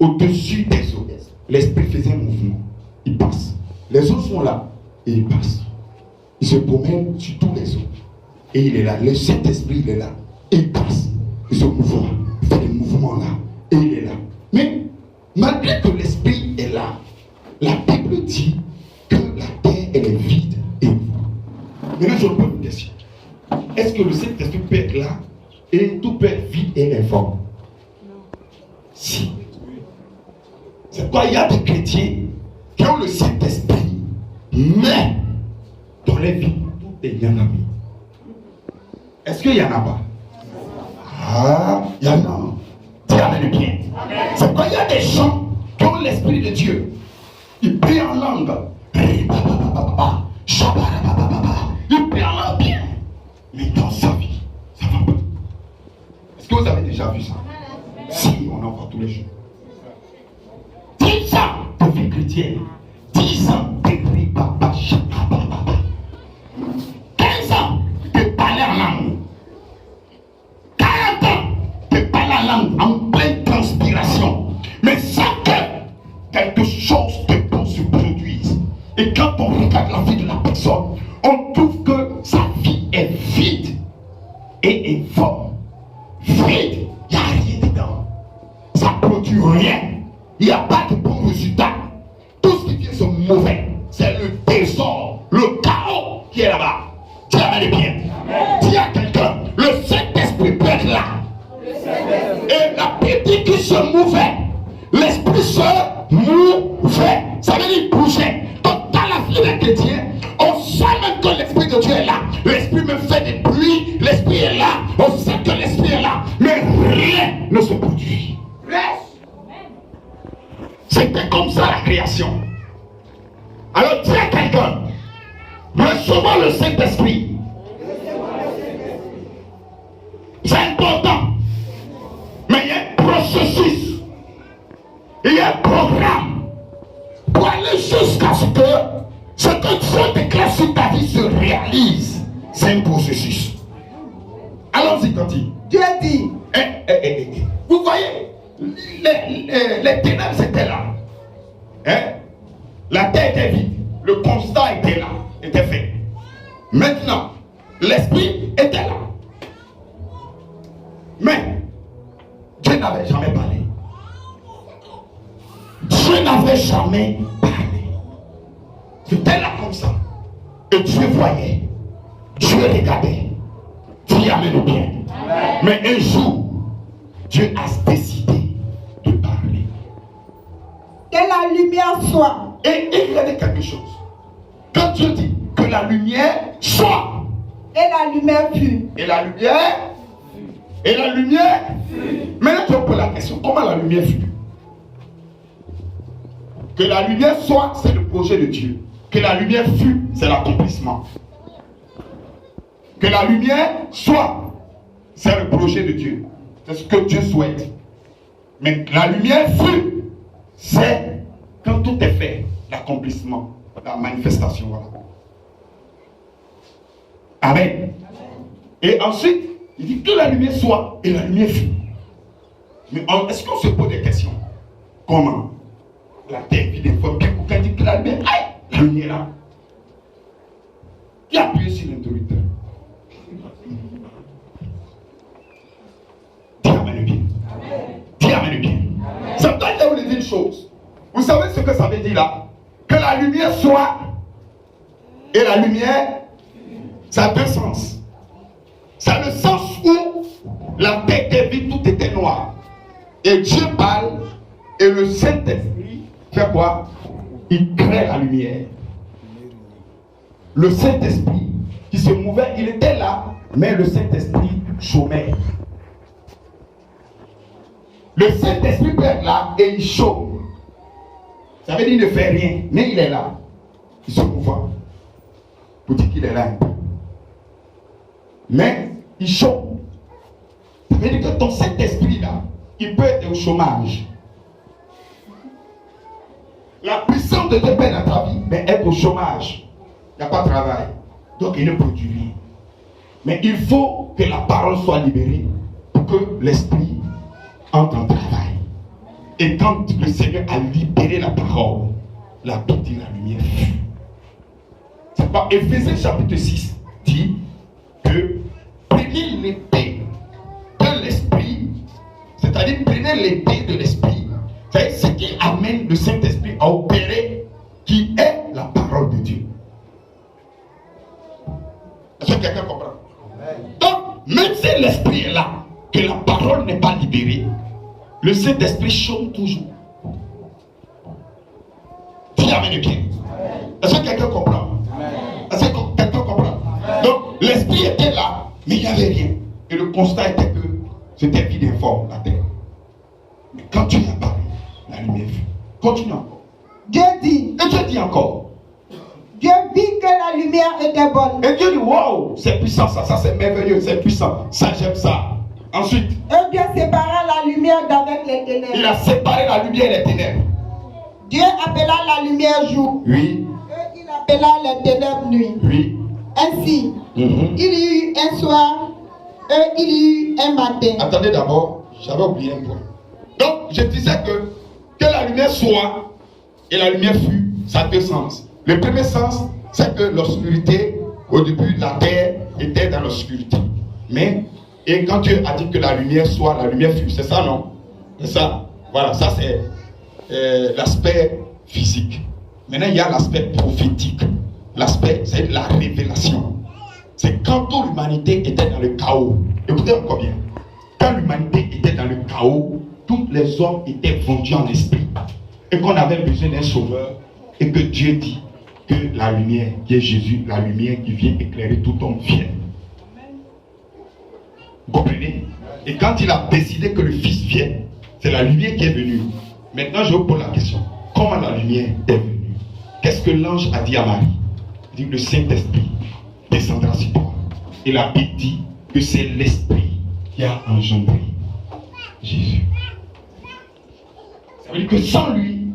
au-dessus des eaux. L'esprit faisait un mouvement. Il passe. Les eaux sont là et il passe. Il se promène sur tous les eaux. Et il est là. Le Saint-Esprit, il est là. Et il passe. Il se mouvement. Il fait des mouvements là. Et il est là. Mais malgré que l'Esprit est là, la Bible dit que la terre, elle est vide et vide. Maintenant, je vous pose une question. Est-ce que le Saint-Esprit peut être là et tout peut être vide et informe? Non. Si. C'est pourquoi il y a des chrétiens qui ont le Saint-Esprit, mais dans les vies, tout est bien mis. Est-ce qu'il y en a pas? Ah, il y en a. Dis amen bien. C'est pourquoi il y a des gens qui ont l'Esprit de Dieu. Ils prient en langue. Il prie en langue bien. Mais dans sa vie, ça va pas. Est-ce que vous avez déjà vu ça? Si, on en voit tous les jours. 10 ans de vie chrétienne. 10 ans de cri papa, 15 ans de parler en langue. 40 ans de parler en langue en pleine transpiration. Mais sans que quelque chose de bon se produise. Et quand on regarde la vie de la personne, on trouve que sa vie est vide et informe. Vide, il n'y a rien dedans. Ça ne produit rien. Il n'y a pas de bons résultats. Tout ce qui vient c'est mauvais. C'est le désordre, le chaos qui est là-bas. Dis amen bien. Dis à quelqu'un, le Saint-Esprit peut être là. Et la Bible qui se mouvait, l'Esprit se mouvait. Ça veut dire bouger. Donc dans la vie des chrétiens, on sait même que l'Esprit de Dieu est là. L'Esprit me fait des bruits, l'Esprit est là. On sait que l'Esprit est là. Mais rien ne se produit. C'était comme ça la création. Alors dis à quelqu'un, recevons le Saint-Esprit. C'est important. Mais il y a un processus. Il y a un programme pour aller jusqu'à ce que Dieu déclare sur ta vie se réalise. C'est un processus. Allons-y, Tanti. Dieu dit. Vous voyez, les ténèbres étaient là. La terre était vide. Le constat était là, était fait. Maintenant, l'esprit était là. Mais Dieu n'avait jamais parlé. Dieu n'avait jamais parlé. C'était là comme ça. Et Dieu voyait. Dieu regardait. Dieu amène bien. Amen. Mais un jour, Dieu a décidé de parler. Que la lumière soit. Et regardez quelque chose. Quand Dieu dit que la lumière soit. Et la lumière fut. Et la lumière. Et la lumière. Maintenant, tu poses la question. Comment la lumière fut? Que la lumière soit, c'est le projet de Dieu. Que la lumière fut, c'est l'accomplissement. Que la lumière soit, c'est le projet de Dieu. C'est ce que Dieu souhaite. Mais la lumière fut, c'est quand tout est fait, l'accomplissement, la manifestation. Voilà. Amen. Et ensuite, il dit que la lumière soit, et la lumière fut. Mais est-ce qu'on se pose des questions? Comment? La terre vide des fois, bien qu'on dit que la lumière, aïe, la lumière là. Qui a appuyé sur l'interrupteur? Dis amen bien. Dis amen bien. Ça doit vous dire une chose. Vous savez ce que ça veut dire là? Que la lumière soit et la lumière, ça a deux sens. Ça a le sens où la terre était vide, tout était noir. Et Dieu parle et le Saint-Esprit fait quoi? Il crée la lumière. Le Saint-Esprit qui se mouvait, il était là, mais le Saint-Esprit chômait. Le Saint-Esprit peut être là et il chôme. Ça veut dire qu'il ne fait rien, mais il est là. Il se mouve. Pour dire qu'il est là un peu. Mais il chôme. Ça veut dire que ton Saint-Esprit là, il peut être au chômage. La puissance de Dieu peut être dans ta vie, mais être au chômage. Il n'y a pas de travail. Donc il ne produit rien. Mais il faut que la parole soit libérée pour que l'esprit entre en travail. Et quand le Seigneur a libéré la parole, la Bible dit la lumière fut. C'est pas Éphésiens chapitre 6 dit que prenez l'épée de l'esprit, c'est-à-dire prenez l'épée de l'esprit, c'est ce qui amène le Saint-Esprit à opérer, qui est la parole de Dieu. Est-ce que quelqu'un comprend? Donc, même si l'esprit est là, que la parole n'est pas libérée, le Saint-Esprit chôme toujours. Dis amen bien. Est-ce que quelqu'un comprend? Est-ce que quelqu'un comprend? Donc, l'esprit était là, mais il n'y avait rien. Et le constat était que c'était vide et informe, la terre. Mais quand tu as parlé, la lumière fut. Continue encore. Dieu dit. Et Dieu dit encore. Dieu vit que la lumière était bonne. Et Dieu dit, waouh, c'est puissant, ça c'est merveilleux, c'est puissant. Ça, j'aime ça. Ensuite, Et Dieu sépara la lumière d'avec les ténèbres. il a séparé la lumière et les ténèbres. Dieu appela la lumière jour. Oui. Et il appela les ténèbres nuit. Oui. Ainsi, il y eut un soir et il y eut un matin. Attendez d'abord, j'avais oublié un point. Donc, je disais que la lumière soit et la lumière fut, ça a deux sens. Le premier sens, c'est que l'obscurité, au début, la terre était dans l'obscurité. Mais, et quand Dieu a dit que la lumière soit, la lumière fut, c'est ça, non? C'est ça. Voilà, ça c'est l'aspect physique. Maintenant, il y a l'aspect prophétique. L'aspect, c'est la révélation. C'est quand toute l'humanité était dans le chaos. Écoutez encore bien. Quand l'humanité était dans le chaos, tous les hommes étaient vendus en esprit. Et qu'on avait besoin d'un sauveur. Et que Dieu dit que la lumière, qui est Jésus, la lumière qui vient éclairer tout homme vient. Vous comprenez? Et quand il a décidé que le Fils vienne, c'est la lumière qui est venue. Maintenant, je vous pose la question. Comment la lumière est venue? Qu'est-ce que l'ange a dit à Marie? Il dit, le Saint-Esprit descendra sur toi. Et la Bible dit que c'est l'Esprit qui a engendré Jésus. Ça veut dire que sans lui,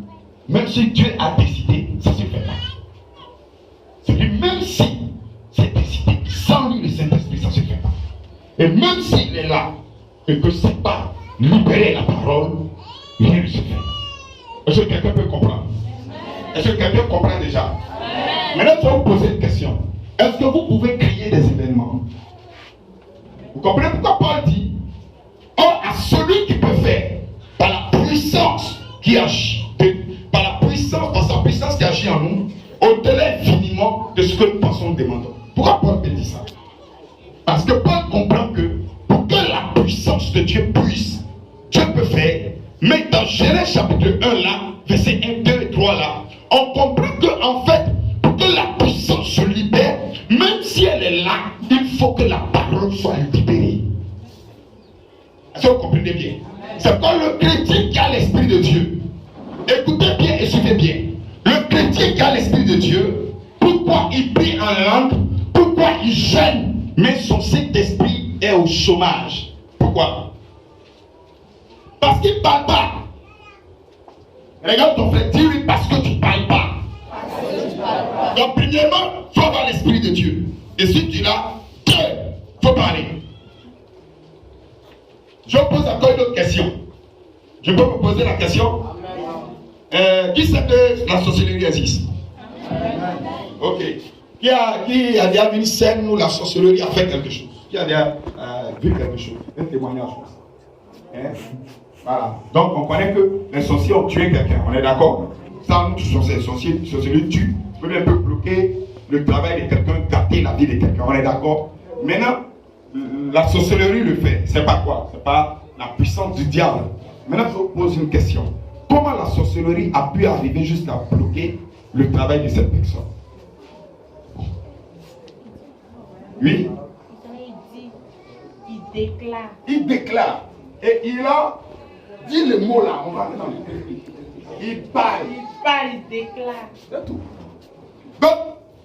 même si Dieu a décidé, ça ne se fait pas. C'est-à-dire même si c'est décidé, sans lui le Saint-Esprit, ça ne se fait pas. Et même s'il est là, et que ce n'est pas libérer la parole, rien ne se fait. Est-ce que quelqu'un peut comprendre? Est-ce que quelqu'un comprend déjà? Maintenant, je vais vous poser une question. Est-ce que vous pouvez créer des événements? Vous comprenez pourquoi Paul dit, or à celui qui peut faire, par la puissance qui agit, par la puissance, par sa puissance qui agit en nous, au-delà infiniment de ce que nous pensons, nous demandons. Pourquoi Paul peut dire ça? Parce que Paul comprend que pour que la puissance de Dieu puisse, Dieu peut faire. Mais dans Genèse chapitre 1 là, verset 1, 2 et 3 là, on comprend que en fait, pour que la puissance se libère, même si elle est là, il faut que la parole soit libérée. Est-ce que vous comprenez bien? C'est comme le chrétien qui a l'esprit de Dieu. Écoutez bien et suivez bien. Le chrétien qui a l'esprit de Dieu, pourquoi il prie en langue? Pourquoi il jeûne? Mais son Saint-Esprit est au chômage. Pourquoi? Parce qu'il ne parle pas. Regarde ton frère, dis-lui parce que tu ne parles pas. Donc, premièrement, il faut avoir l'Esprit de Dieu. Et si tu l'as, il faut parler. Je vous pose encore une autre question. Je peux vous poser la question? Qui sait que la sorcellerie existe? Ok. Qui a déjà vu une scène où la sorcellerie a fait quelque chose? Qui a déjà vu quelque chose? Un témoignage. Hein? Voilà. Donc on connaît que les sorciers ont tué quelqu'un. On est d'accord? Ça, nous, les sorciers tuent. Peut un peu bloquer le travail de quelqu'un, gâter la vie de quelqu'un. On est d'accord? Maintenant, la sorcellerie le fait. C'est pas quoi? C'est pas la puissance du diable. Maintenant, je vous pose une question. Comment la sorcellerie a pu arriver jusqu'à bloquer le travail de cette personne? Oui? Il déclare. Il déclare. Et il a dit le mot là. On va aller dans le... Il parle. Il déclare. C'est tout. Donc,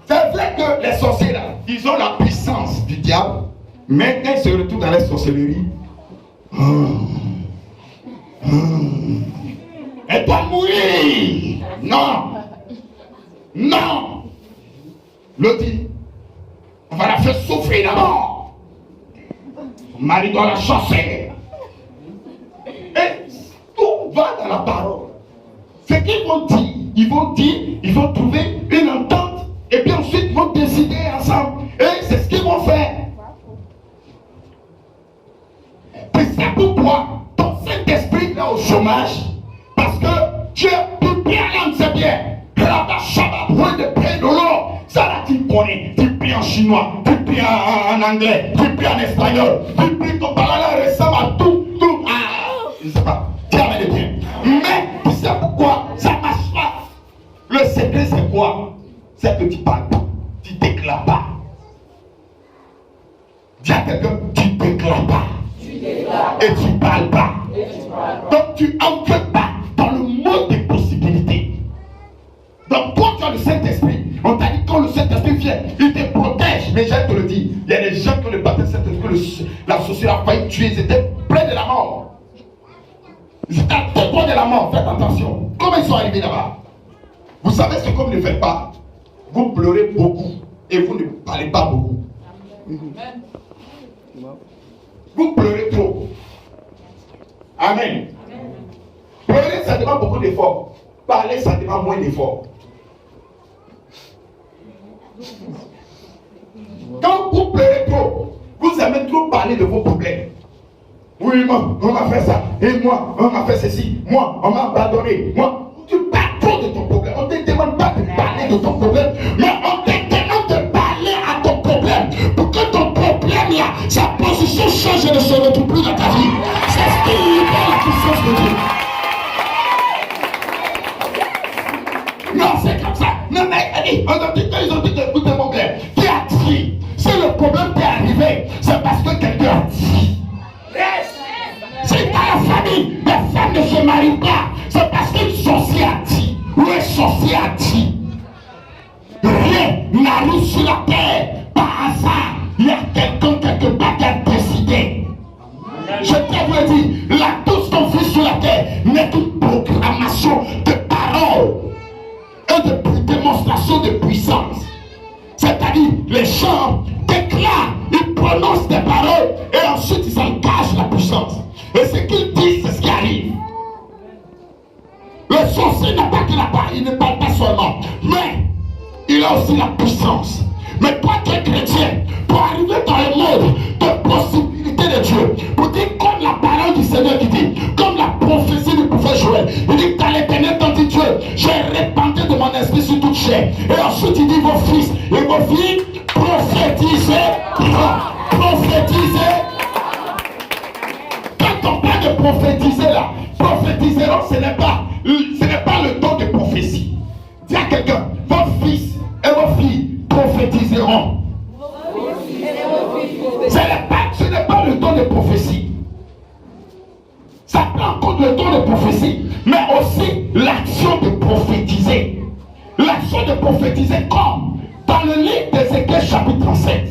c'est vrai que les sorciers là, ils ont la puissance du diable, mais quand ils se retrouvent dans la sorcellerie, elle doit mourir. Non. Non. L'autre dit, on va la faire souffrir d'abord. Son mari doit la chasser. Et tout va dans la parole. qu'ils vont dire, ils vont trouver une entente, et puis ensuite ils vont décider ensemble. Et c'est ce qu'ils vont faire. Et c'est pourquoi ton Saint-Esprit est au chômage, parce que tu bien langue, c'est bien. Là-bas, Shabbat, point de paix de l'eau. Ça là, tu connais. Tu pries en chinois, tu pries en anglais, tu pries en espagnol, tu pries ton parole ressemble à tout. Je ne sais pas. Dieu amène bien. Mais tu sais pourquoi ça ne marche pas. Le secret, c'est quoi? C'est que tu parles pas. Tu ne déclares pas. Dis à quelqu'un, tu ne déclares pas. Et tu ne parles pas. Donc tu n'entres pas dans le monde des possibilités. Donc toi tu as le Saint-Esprit. On t'a dit quand le Saint-Esprit vient, il te protège. Mais je te le dis, il y a des gens qui ont le baptême du Saint-Esprit, la société a failli tuer, ils étaient près de la mort. Ils étaient à deux points de la mort, faites attention. Comment ils sont arrivés là-bas? Vous savez ce que vous ne faites pas? Vous pleurez beaucoup et vous ne parlez pas beaucoup. Vous pleurez trop. Amen. Pleurer, ça demande beaucoup d'efforts. Parler, ça demande moins d'efforts. Quand vous pleurez trop, vous aimez trop parler de vos problèmes. Oui, moi, on m'a fait ça. Et moi, on m'a fait ceci. Moi, on m'a abandonné. Moi, tu parles trop de ton problème. On ne te demande pas de parler de ton problème, mais on te demande de parler à ton problème. Pour que ton problème, là, sa position change et ne se retrouve plus dans ta vie. C'est ce qui libère la puissance de Dieu. Non, c'est comme ça. Non, mais ils ont dit que écoutez mon bien, qui a dit? Si le problème t'est arrivé, c'est parce que quelqu'un a dit. Si dans la famille, les femmes ne se marient pas, c'est parce qu'une sorcière a dit. Ou un sorcier a dit. Rien n'arrive sur la terre par hasard. Il y a quelqu'un quelque part qui a décidé. Je t'avais dit, la tout ce qu'on fait sur la terre n'est qu'une programmation de paroles et de démonstration de puissance. C'est-à-dire, les gens déclarent, ils prononcent des paroles et ensuite ils engagent la puissance. Et ce qu'ils disent, c'est ce qui arrive. Le sorcier n'a pas que la parole, il ne parle pas seulement, mais il a aussi la puissance. Mais toi qui es chrétien, pour arriver dans le monde de possibilités de Dieu, pour dire comme la parole du Seigneur qui dit, comme la prophétie du prophète Joël, il dit dans l'Éternel tant dit Dieu, j'ai répandu de mon esprit sur toute chair. Et ensuite il dit vos fils et vos filles, prophétisez, prophétisez. Quand on parle de prophétiser là, prophétiseront, ce n'est pas le don de prophétie. Dis à quelqu'un, vos fils et vos filles prophétiseront. Ce n'est pas le don de prophétie. Ça prend en compte le don de prophétie, mais aussi l'action de prophétiser. L'action de prophétiser comme dans le livre d'Ézéchiel chapitre 37.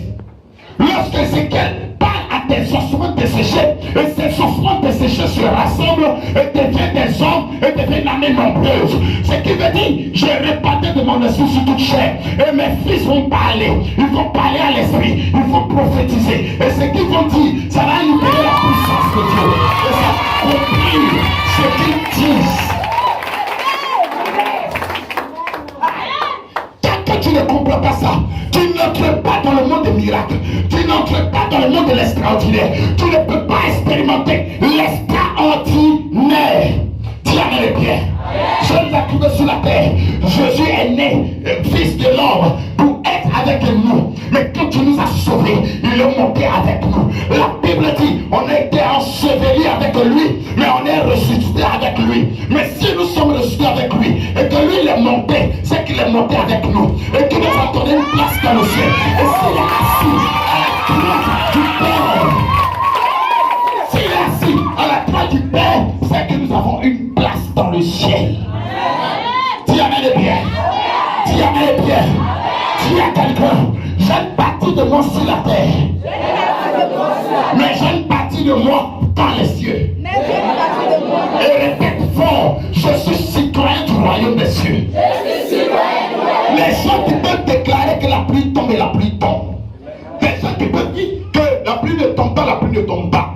Lorsque Ézéchiel parle à des ossements desséchés, et ces ossements desséchés se rassemblent et deviennent des hommes et deviennent une armée nombreuse. Ce qui veut dire, j'ai répandu de mon esprit sur toute chair. Et mes fils vont parler. Ils vont parler à l'esprit. Ils vont prophétiser. Et ce qu'ils vont dire, ça va libérer la puissance de Dieu. Et ça comprime ce qu'ils disent. Tant que tu ne comprends pas ça, tu n'entres pas dans le monde des miracles. Tu n'entres pas dans le monde de l'extraordinaire. Tu ne peux pas expérimenter l'extraordinaire. Dieu est bien. Je nous ai trouvés sur la terre. Jésus est né, fils de l'homme, pour être avec nous. Mais quand tu nous as sauvés, il est monté avec nous. La Bible dit, on a été ensevelis avec lui, mais on est ressuscité avec lui. Mais si nous sommes ressuscités avec lui, et que lui il est monté, c'est qu'il est monté avec nous. Et qu'il nous a donné une place dans le ciel. Et s'il est assis à la droite du Père, s'il est assis à la droite du Père, c'est que nous avons une place dans le ciel. Dis amen bien. Dis amen bien. Dis à quelqu'un, j'ai une partie de moi sur la terre. Mais j'ai une partie de moi dans les cieux. Et répète fort, je suis citoyen du royaume des cieux. Les gens qui peuvent déclarer que la pluie tombe et la pluie tombe. Les gens qui peuvent dire que la pluie ne tombe pas, la pluie ne tombe pas.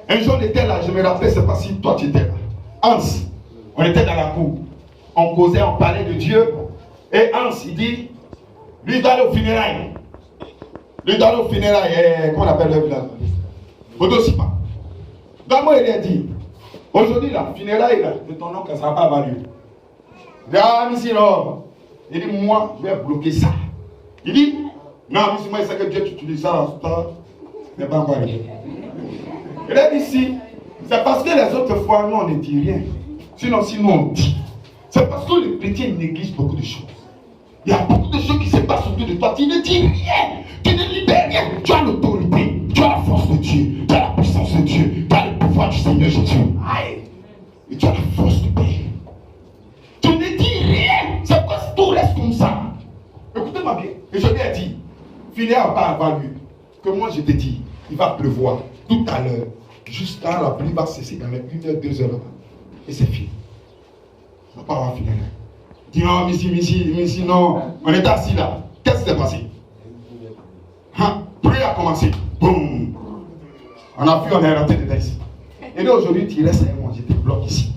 Un jour on était là, je me rappelle, c'est pas si toi tu étais là. Hans, on était dans la cour. on causait, on parlait de Dieu. Et Hans, il dit, lui, il doit aller au funérailles. Lui, il doit aller au funérailles. Comment on appelle le village? Odosipa. Donc, moi, il a dit, aujourd'hui, la funérailles, là, de ton oncle, ça n'a pas valu. Il dit, ah, monsieur, non. Il dit, moi, je vais bloquer ça. Il dit, non, monsieur, moi, il sait que Dieu utilise ça dans ce temps. Ce n'est pas encore arrivé. Il a dit, si, c'est parce que les autres fois, nous, on ne dit rien. Sinon, on dit. C'est parce que les chrétiens négligent beaucoup de choses. Il y a beaucoup de choses qui se passent autour de toi. Tu ne dis rien. Tu ne libères rien. Tu as l'autorité. Tu as la force de Dieu. Tu as la puissance de Dieu. Tu as le pouvoir du Seigneur Jésus. Aïe. Et tu as la force de Père. Tu ne dis rien. C'est parce que tout reste comme ça. Écoutez-moi bien. Et je lui ai dit, finis à pas avoir lieu. Que moi je te dis, il va pleuvoir tout à l'heure. Jusqu'à la pluie va cesser dans les 1 heure, 2 heures là-bas. Et c'est fini. On va pas avoir fini là. Dis non, Missi, non. On est assis là. Qu'est-ce qui s'est passé? Pluie a commencé. Boum. On a vu, on est rentré dedans ici. Et là aujourd'hui, tu restes avec moi. Je te bloque ici.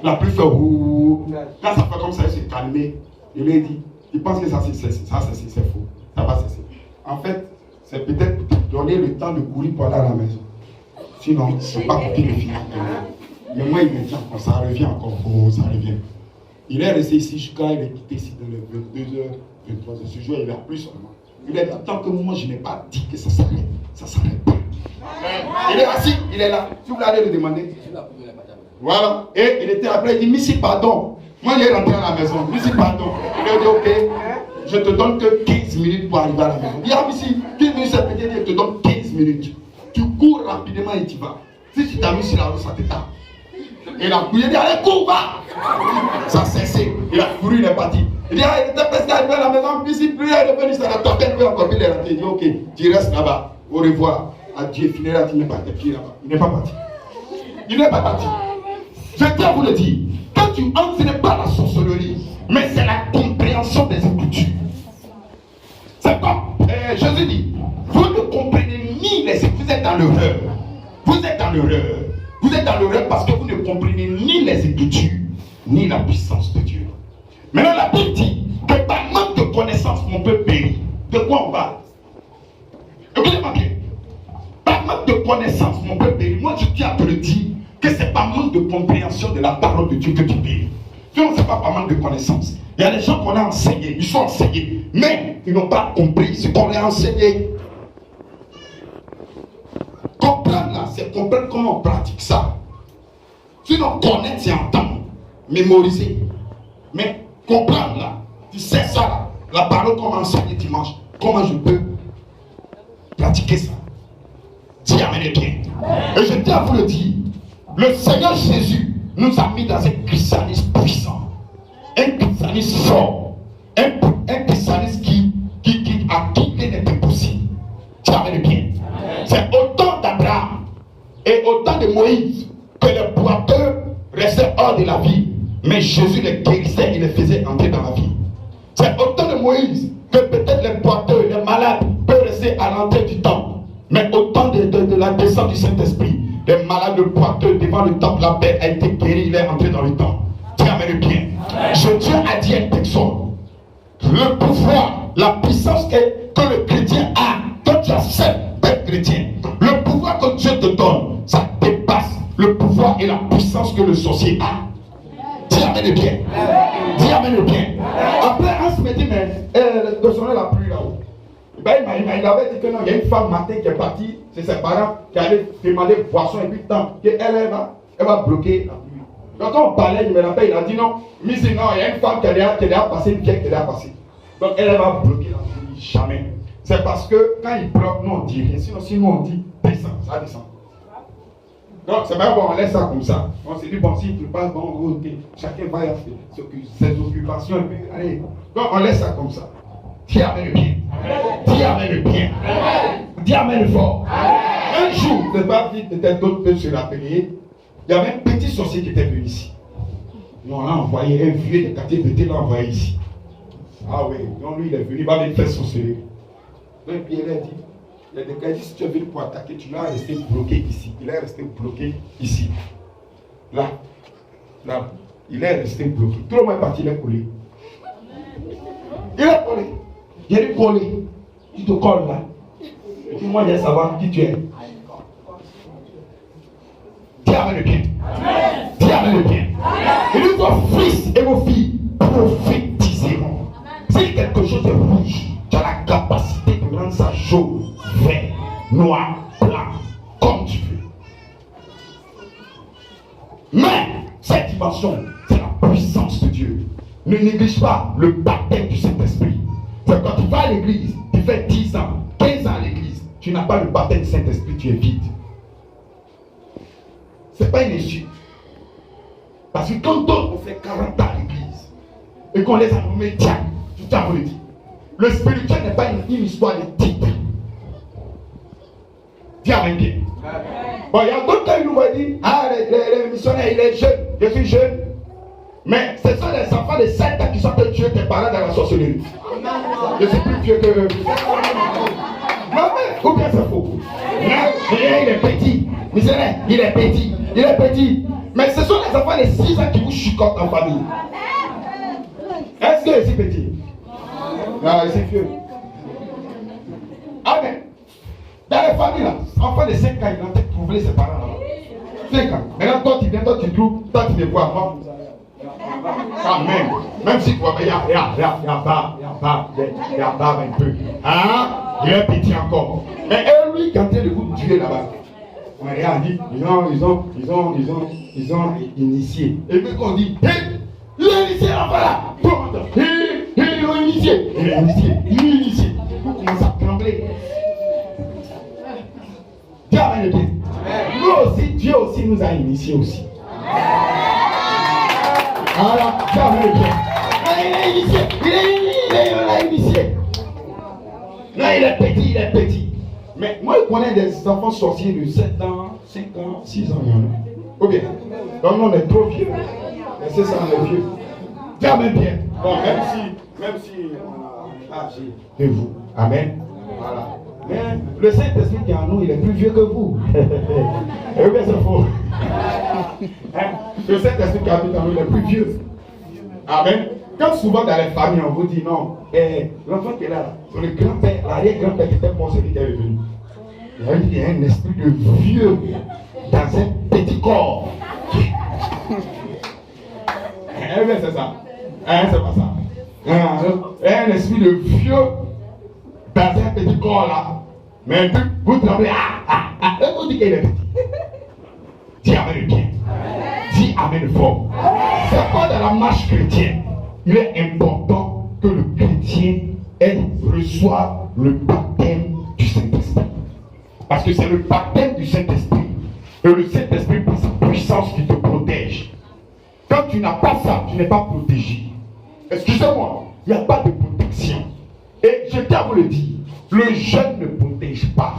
La pluie fait ouh. Quand ça fait comme ça, il s'est calmé. Il lui a dit, il pense que ça c'est faux. Ça va cesser. En fait, c'est peut-être donner le temps de courir pour aller à la maison. Sinon, ce n'est pas pour qu'il le finisse. Mais moi, il me dit encore, ça revient encore. Oh, ça revient. Il est resté ici jusqu'à il est quitté ici dans les 22h, 23h. Ce jour, il a plus seulement. Il a dit, tant que moi, je n'ai pas dit que ça s'arrête, ça ne s'arrête pas. Il est assis, il est là. Si vous voulez aller le demander. Voilà. Et il était après, il dit, Missi, pardon. Moi, il est rentré à la maison. Missi, pardon. Il a dit, ok, je te donne que 15 minutes pour arriver à la maison. Il dit, ah, Missi, 15 minutes, c'est peut-être, je te donne 15 minutes. Tu cours rapidement et tu vas. Si tu t'as mis sur la route, ça te tape. Il a couru, il dit, allez, cours, va. Ça a cessé. Il a couru, il est parti. Il dit, ah, il était presque arrivé à la maison, puis si plus il est revenu, ça l'a tapé, il est encore, il est rentré. Il dit, ok, tu restes là-bas. Au revoir. Adieu, funérailles, tu n'es pas pied là-bas. Il n'est pas parti. Il n'est pas parti. Je tiens à vous le dire. Quand tu entres, ce n'est pas la sorcellerie, mais c'est la compréhension des Écritures. C'est comme Jésus dit, vous ne comprenez ni les Écritures, vous êtes dans l'erreur. Vous êtes dans l'erreur. Vous êtes dans l'erreur parce que vous ne comprenez ni les Écritures, ni la puissance de Dieu. Maintenant, la Bible dit que par manque de connaissance, mon peuple périt. De quoi on parle? Écoutez-moi bien. Par manque de connaissance, mon peuple périt. Moi, je tiens à te le dire que ce n'est pas manque de compréhension de la parole de Dieu que tu péris. Non, ce n'est pas par manque de connaissance. Il y a des gens qu'on a enseignés, ils sont enseignés, mais ils n'ont pas compris ce qu'on leur a enseigné. Comprendre là, c'est comprendre comment on pratique ça. Sinon, connaître, c'est entendre, mémoriser. Mais comprendre là, tu sais ça là, la parole qu'on m'a enseigné dimanche, comment je peux pratiquer ça? Dis amen bien. Et je tiens à vous le dire, le Seigneur Jésus nous a mis dans un christianisme puissant, un christianisme fort, un christianisme à qui il n'est plus possible. Dis amen bien. C'est au temps d'Abraham et au temps de Moïse que les boiteux restaient hors de la vie, mais Jésus les guérissait et les faisait entrer dans la vie. C'est au temps de Moïse que peut-être les boiteux, les malades peuvent rester à l'entrée du temple, mais au temps de la descente du Saint-Esprit, les malades, le boiteux devant le temple, la bête a été guérie, il est entré dans le temple. Tiens, amène bien. Dieu a dit à une personne, le pouvoir, la puissance que le chrétien a, quand tu acceptes d'être chrétien, le pouvoir que Dieu te donne, ça dépasse le pouvoir et la puissance que le sorcier a. Dis amen bien. Dis amen bien. Après, Hans me dit, mais le sonner la pluie là-haut. Ben, il avait dit que non, il y a une femme matin qui est partie, c'est ses parents qui allaient demander boisson et puis tant qu'elle va bloquer la pluie. Donc quand on parlait, il me rappelle, il a dit non, mais c'est non, il y a une femme qui a passé, une vieille qui a passé. Donc elle va bloquer la pluie, jamais. C'est parce que quand il bloque, nous on dit rien, sinon on dit descend, ça descend. Donc c'est pas bon, on laisse ça comme ça. On s'est dit, bon, si tu passes, bon, ok, chacun va y faire ses occupations, et puis allez. Donc on laisse ça comme ça. Dis amen bien. Dis amen bien. Dis amen fort. Un jour, je ne sais pas si peut-être d'autres peuvent se rappeler, il y avait un petit sorcier qui était venu ici. On l'a envoyé, un vieux de quartier petit l'a envoyé ici. Ah oui, donc lui il est venu, il va venir faire sorcellerie. Donc puis il a dit, il a dit, si tu es venu pour attaquer, tu vas rester bloqué ici. Il est resté bloqué ici. Là. Il est resté bloqué. Tout le monde est parti, il est collé. Il est collé. J'ai dit collé. Tu te colles là. Et puis moi, je vais savoir qui tu es. Dis avec le bien. Dis avec le bien. Il dit vos fils et vos filles prophétiseront. Si quelque chose est rouge, tu as la capacité de rendre ça jaune, vert, noir, blanc, comme tu veux. Mais cette dimension, c'est la puissance de Dieu. Ne néglige pas le baptême du Saint-Esprit. C'est quand tu vas à l'église, tu fais 10 ans, 15 ans à l'église, tu n'as pas le baptême du Saint-Esprit, tu es vide. C'est pas une insulte. Parce que quand d'autres ont fait 40 ans à l'église et qu'on les a nommés diacres, tout ça vous le dit. Le spirituel n'est pas une histoire de titre. Dis avec bien. Bon, il y a d'autres qui nous ont dit, ah, les missionnaires, il est jeune, je suis jeune. Mais ce sont les enfants de 7 ans qui sont tués tes parents dans la sorcellerie. Je suis plus vieux que eux. Non, mais, ou bien c'est faux. Non, il est petit. Missionnaire, il est petit. Il est petit. Mais ce sont les enfants de 6 ans qui vous chicotent en famille. Est-ce que c'est petit? Non, c'est vieux. Ah, mais, dans les familles là, enfants de 5 ans, ils vont peut-être trouver ses parents là. 5 ans. Maintenant, toi tu viens, toi tu trouves, toi tu les vois avant. Quand même. Même si tu vois, il y a barbe un peu. Hein? Il est petit encore. Mais lui qui est en train de vous tuer là-bas. On a dit, ils ont initié. Et puis qu'on dit, hé, il est initié là-bas là. Ils l'ont initié. Il est initié. Vous commencez à trembler. Dieu a le bien. Nous aussi, Dieu aussi nous a initiés aussi. Voilà, Dieu a le bien. Il est initié. Il a initié. Là, il est petit. Mais moi, je connais des enfants sorciers de 7 ans, 5 ans, 6 ans. Ou bien, donc on est trop vieux. Mais c'est ça, on est vieux. Dieu a le bien. Bon, même si on a âgé de vous. Amen. Voilà. Mais le Saint-Esprit qui est en nous, il est plus vieux que vous. Et bien, c'est faux. Le Saint-Esprit qui habite en nous, il est plus vieux. Amen. Comme souvent dans les familles, on vous dit non, l'enfant qui est là, c'est le grand-père, l'arrière-grand-père qui était mort, celui qui est venu. Il y a un esprit de vieux dans un petit corps. Eh bien, c'est ça. C'est pas ça. Un esprit de vieux dans un petit corps là. Mais vous tremblez. Et vous dites qu'il est petit. Dis amen bien. Dis amen fort. C'est pas dans la marche chrétienne. Il est important que le chrétien reçoive le baptême du Saint-Esprit. Parce que c'est le baptême du Saint-Esprit. Et le Saint-Esprit, par sa puissance, qui te protège. Quand tu n'as pas ça, tu n'es pas protégé. Excusez-moi, il n'y a pas de protection. Et je tiens à vous le dire, le jeûne ne protège pas.